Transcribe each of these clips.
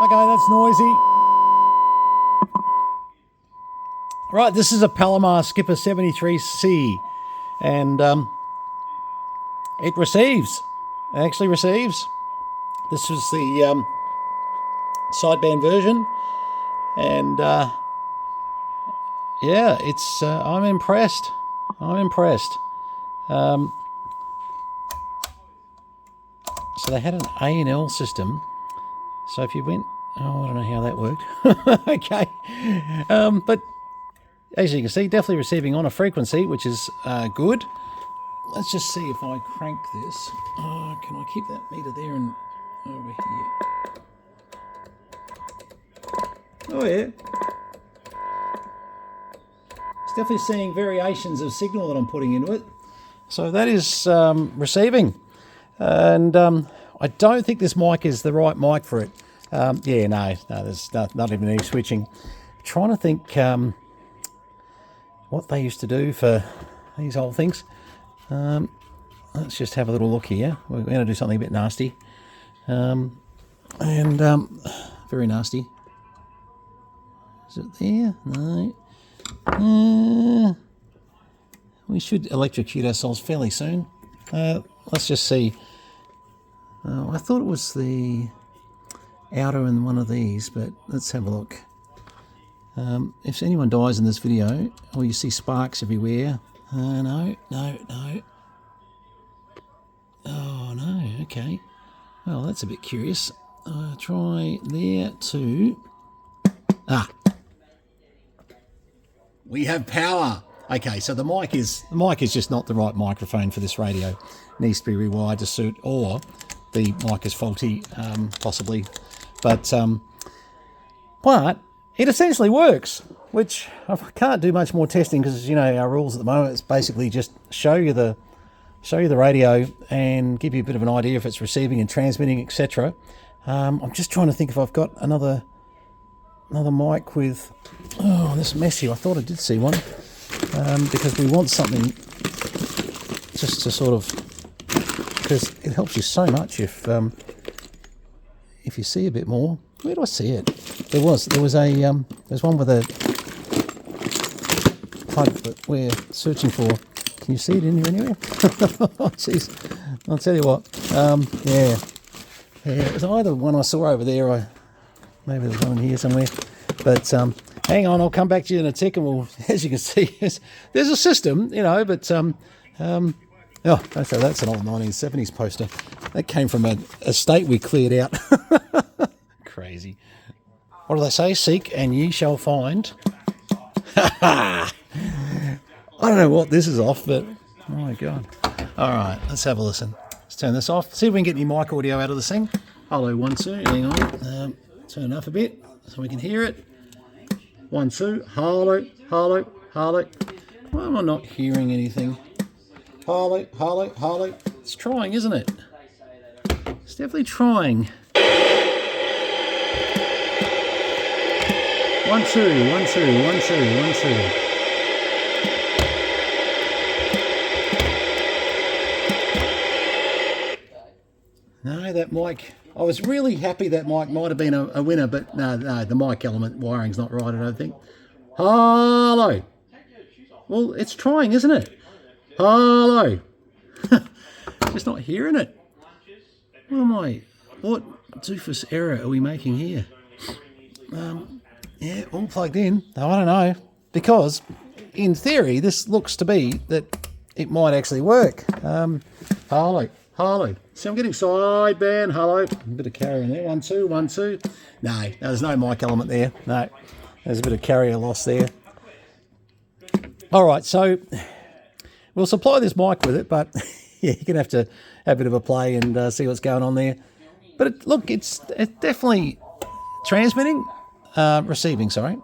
Okay, that's noisy. Right, this is a Palomar Skipper 73C, and it receives. It actually receives. This was the sideband version, and yeah, it's. I'm impressed. I'm impressed. So they had an A&L system. So if you went, oh, I don't know how that worked. Okay, but as you can see, definitely receiving on a frequency, which is good. Let's just see if I crank this. Can I keep that meter there and over here? Oh yeah. It's definitely seeing variations of signal that I'm putting into it. So that is receiving. And I don't think this mic is the right mic for it. Yeah, no, there's not even any switching. I'm trying to think what they used to do for these old things. Let's just have a little look here. We're going to do something a bit nasty. Very nasty. Is it there? No. We should electrocute ourselves fairly soon. Let's just see. I thought it was the outer in one of these, but let's have a look. If anyone dies in this video, or you see sparks everywhere, no. Oh no, okay. Well, that's a bit curious. Try there too. We have power. Okay, so the mic is just not the right microphone for this radio. It needs to be rewired to suit, or the mic is faulty, possibly. But it essentially works, which I can't do much more testing because, you know, our rules at the moment is basically just show you the radio and give you a bit of an idea if it's receiving and transmitting, etc. I'm just trying to think if I've got another mic with. Oh, this is messy. I thought I did see one because we want something just to sort of, because it helps you so much if you see a bit more. Where do I see it? There was one with a plug that we're searching for. Can you see it in here anywhere? Oh, jeez. I'll tell you what. Yeah. It was either one I saw over there, or maybe there's one in here somewhere. But hang on, I'll come back to you in a tick, and we'll, as you can see, there's a system, you know. But oh, okay, that's an old 1970s poster. That came from a estate we cleared out. Crazy. What do they say? Seek and ye shall find. I don't know what this is off, but oh my god. All right, let's have a listen. Let's turn this off. See if we can get any mic audio out of this thing. Hello, 1, 2. Hang on. Turn it up a bit so we can hear it. 1, 2. Hello. Why am I not hearing anything? Hello. It's trying, isn't it? It's definitely trying. 1, 2. No, that mic. I was really happy that mic might have been a winner, but no, the mic element wiring's not right, I don't think. Hello. Well, it's trying, isn't it? Hello. Just not hearing it. What doofus error are we making here? Yeah, all plugged in. I don't know. Because, in theory, this looks to be that it might actually work. Hello. See, I'm getting sideband. Hello. A bit of carrier in there. 1, 2. No, there's no mic element there. No. There's a bit of carrier loss there. All right, so we'll supply this mic with it, but yeah, you're going to have to have a bit of a play and see what's going on there. But look, it's definitely transmitting, receiving, sorry.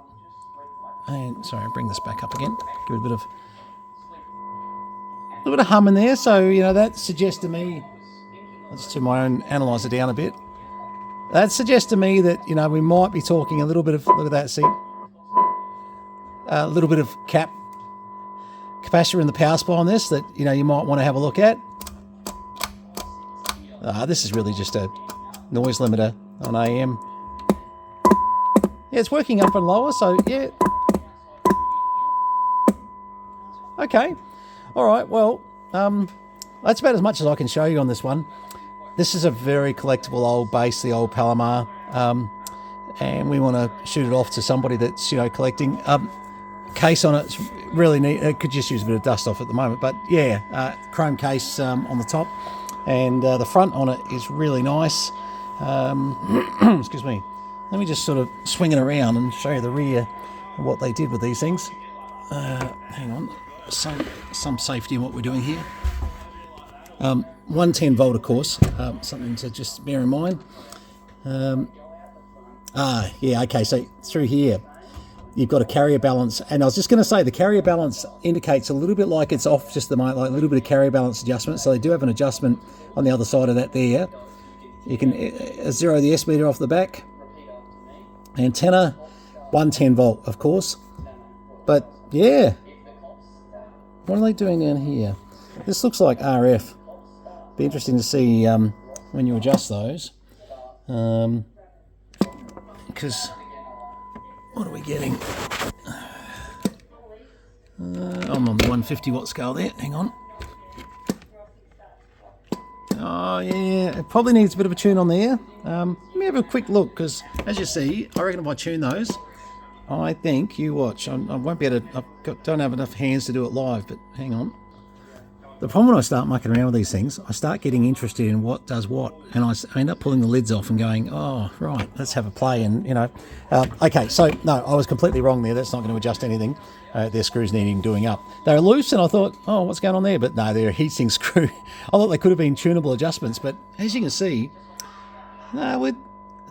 And sorry, I'll bring this back up again. Give it a little bit of hum in there. So, you know, that suggests to me, let's turn my own analyzer down a bit. That suggests to me that, you know, we might be talking a little bit of, look at that, see, a little bit of capacitor in the power supply on this that, you know, you might want to have a look at. This is really just a noise limiter on AM. Yeah, it's working up and lower, so yeah. Okay. All right, well, that's about as much as I can show you on this one. This is a very collectible old base, the old Palomar, and we want to shoot it off to somebody that's, collecting. Case on it's really neat. It could just use a bit of dust off at the moment, but yeah, chrome case on the top, and the front on it is really nice. Excuse me. Let me just sort of swing it around and show you the rear and what they did with these things. Hang on, some safety in what we're doing here. 110 volt, of course, something to just bear in mind. Yeah, okay, so through here you've got a carrier balance, and I was just going to say the carrier balance indicates a little bit like it's off just the mic, like a little bit of carrier balance adjustment, so they do have an adjustment on the other side of that there. You can zero the S meter off the back. Antenna, 110 volt, of course, but yeah, what are they doing down here? This looks like RF. Be interesting to see when you adjust those, because what are we getting? I'm on the 150 watt scale there. Hang on. Oh yeah, it probably needs a bit of a tune on there. Let me have a quick look, because as you see, I reckon if I tune those, I think, you watch, I won't be able to, don't have enough hands to do it live, but hang on. The problem when I start mucking around with these things, I start getting interested in what does what, and I end up pulling the lids off and going, oh, right, let's have a play, and, okay, so, no, I was completely wrong there. That's not going to adjust anything. Their screws needing doing up. They're loose, and I thought, oh, what's going on there? But no, they're a heatsink screw. I thought they could have been tunable adjustments, but as you can see, no, we're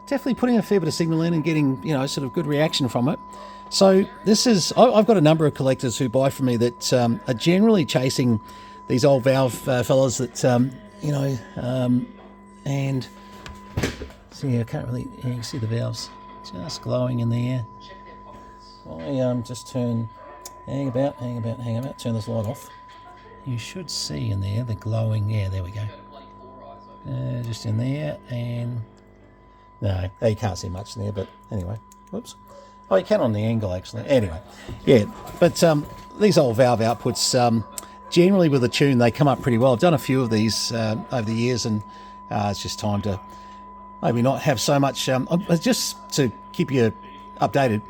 definitely putting a fair bit of signal in and getting, sort of good reaction from it. So this is, I've got a number of collectors who buy from me that are generally chasing these old valve fellas that, and see, I can't really, you can see the valves just glowing in there. I just hang about, turn this light off. You should see in there the glowing, yeah, there we go. Just in there, and no, you can't see much in there, but anyway, whoops. Oh, you can on the angle, actually. Anyway, yeah, but these old valve outputs, generally with a tune, they come up pretty well. I've done a few of these over the years, and it's just time to maybe not have so much. Just to keep you updated,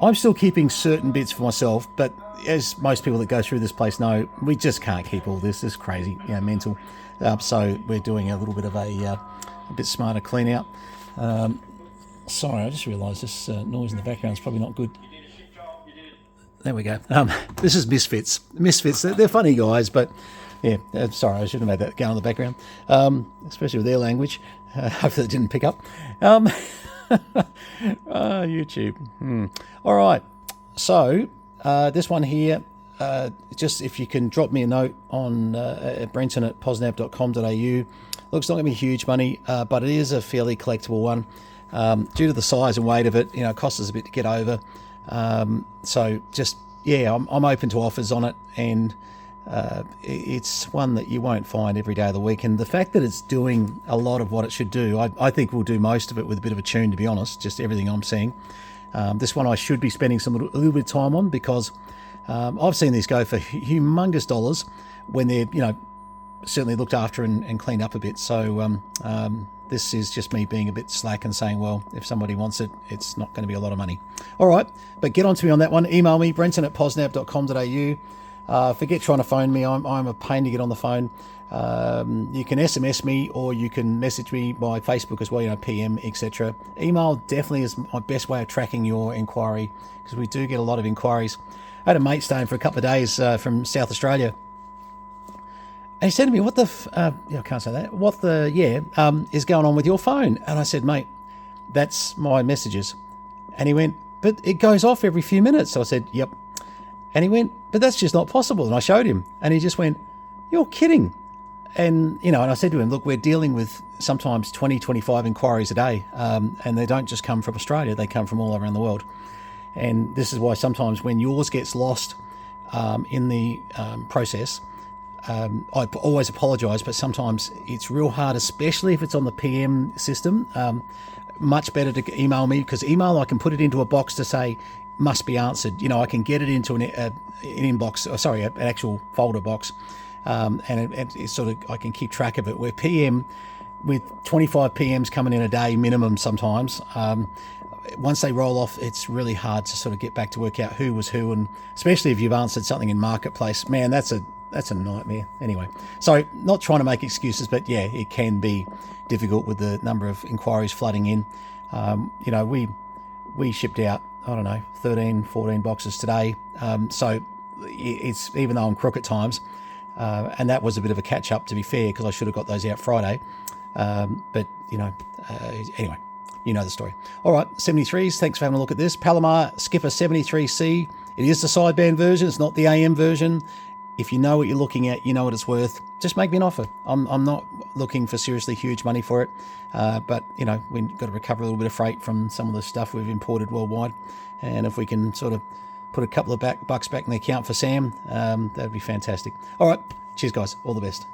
I'm still keeping certain bits for myself, but as most people that go through this place know, we just can't keep all this. It's crazy, mental. So we're doing a little bit of a bit smarter clean out. Sorry, I just realised this noise in the background is probably not good. There we go. This is Misfits. Misfits, they're funny guys, but yeah, sorry, I shouldn't have had that going in the background, especially with their language. Hopefully it didn't pick up. YouTube. All right, so this one here, just if you can drop me a note on Brenton at posnav.com.au. Looks not going to be huge money, but it is a fairly collectible one. Due to the size and weight of it, it costs us a bit to get over. So just, yeah, I'm open to offers on it, and it's one that you won't find every day of the week. And the fact that it's doing a lot of what it should do, I think we'll do most of it with a bit of a tune, to be honest, just everything I'm seeing. This one I should be spending a little bit of time on, because I've seen these go for humongous dollars when they're, certainly looked after and cleaned up a bit. So this is just me being a bit slack and saying, well, if somebody wants it, it's not going to be a lot of money. All right, but get on to me on that one. Email me, brenton at posnav.com.au. Forget trying to phone me. I'm a pain to get on the phone. You can SMS me, or you can message me by Facebook as well, PM, etc. Email definitely is my best way of tracking your inquiry, because we do get a lot of inquiries. I had a mate staying for a couple of days from South Australia. And he said to me, what the, I can't say that, is going on with your phone? And I said, mate, that's my messages. And he went, but it goes off every few minutes. So I said, yep. And he went, but that's just not possible. And I showed him, and he just went, you're kidding. And, and I said to him, look, we're dealing with sometimes 20, 25 inquiries a day. And they don't just come from Australia, they come from all around the world. And this is why sometimes when yours gets lost in the process, I always apologise, but sometimes it's real hard, especially if it's on the PM system. much better to email me, because email, I can put it into a box to say must be answered. You know, I can get it into an inbox, or sorry, an actual folder box, and it's sort of, I can keep track of it. Where PM, with 25 PMs coming in a day minimum sometimes, once they roll off, it's really hard to sort of get back to work out who was who, and especially if you've answered something in Marketplace, man, that's a nightmare. Anyway, so not trying to make excuses, but yeah, it can be difficult with the number of inquiries flooding in. You know, we shipped out, I don't know, 13, 14 boxes today. So it's, even though I'm crook at times, and that was a bit of a catch up, to be fair, because I should have got those out Friday. But, you know, anyway, you know the story. All right, 73s, thanks for having a look at this. Palomar Skipper 73C. It is the sideband version. It's not the AM version. If you know what you're looking at, you know what it's worth, just make me an offer. I'm not looking for seriously huge money for it. But, you know, we've got to recover a little bit of freight from some of the stuff we've imported worldwide. And if we can sort of put a couple of bucks back in the account for Sam, that'd be fantastic. All right. Cheers, guys. All the best.